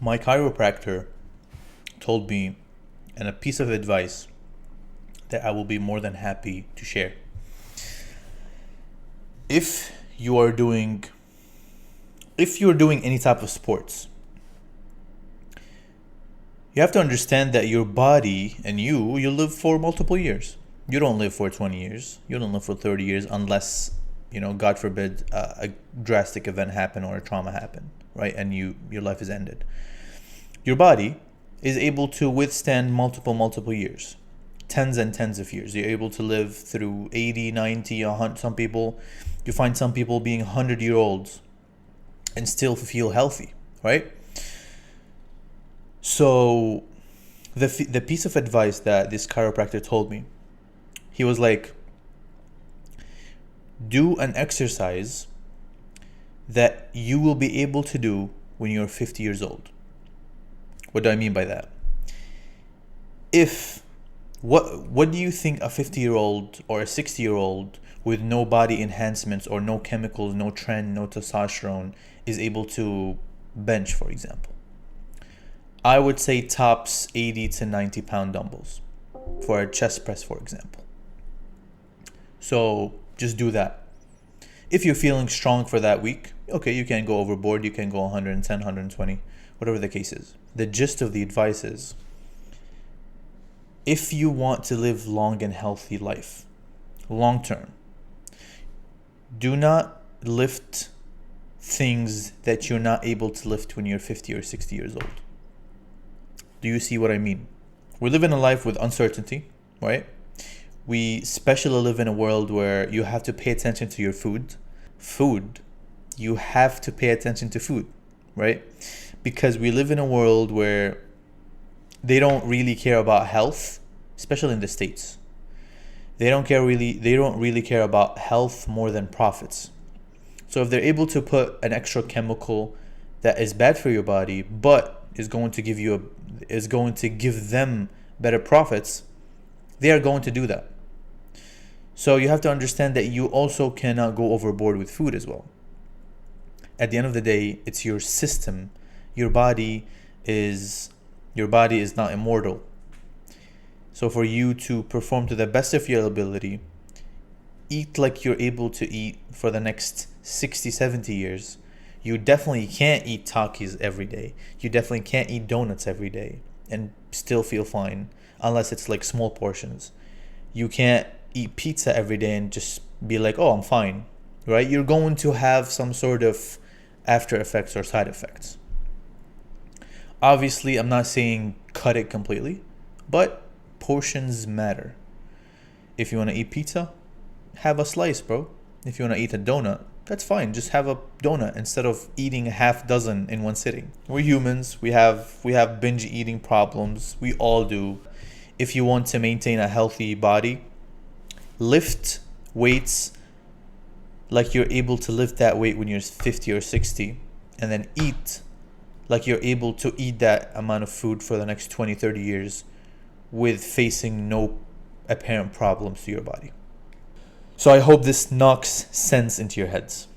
My chiropractor told me, and a piece of advice that I will be more than happy to share. If you are doing any type of sports, you have to understand that your body and you live for multiple years. You don't live for 20 years. You don't live for 30 years unless, God forbid, a drastic event happen or a trauma happen, right? And your life is ended. Your body is able to withstand multiple years, tens and tens of years. You're able to live through 80, 90, 100. You find some people being 100-year-olds and still feel healthy, right? So the piece of advice that this chiropractor told me, he was like, do an exercise that you will be able to do when you're 50 years old. What do I mean by that? What do you think a 50-year-old or a 60-year-old with no body enhancements or no chemicals, no tren, no testosterone is able to bench, for example? I would say tops 80 to 90 pound dumbbells for a chest press, for example. So just do that. If you're feeling strong for that week, okay, you can go overboard. You can go 110, 120, whatever the case is. The gist of the advice is, if you want to live long and healthy life, long term, do not lift things that you're not able to lift when you're 50 or 60 years old. Do you see what I mean? We live in a life with uncertainty, right? We especially live in a world where you have to pay attention to your food. You have to pay attention to food, right? Because we live in a world where they don't really care about health, especially in the States. They don't really care about health more than profits. So if they're able to put an extra chemical that is bad for your body, but is going to give them better profits, they are going to do that. So you have to understand that you also cannot go overboard with food as well. At the end of the day, it's your system. Your body is not immortal. So for you to perform to the best of your ability, eat like you're able to eat for the next 60, 70 years. You definitely can't eat Takis every day. You definitely can't eat donuts every day and still feel fine, unless it's like small portions. You can't eat pizza every day and just be like, oh, I'm fine, right? You're going to have some sort of after effects or side effects. Obviously, I'm not saying cut it completely, but portions matter. If you want to eat pizza, have a slice, bro. If you want to eat a donut, that's fine. Just have a donut instead of eating a half dozen in one sitting. We're humans. We have binge eating problems. We all do. If you want to maintain a healthy body, lift weights like you're able to lift that weight when you're 50 or 60, and then eat like you're able to eat that amount of food for the next 20, 30 years with facing no apparent problems to your body. So I hope this knocks sense into your heads.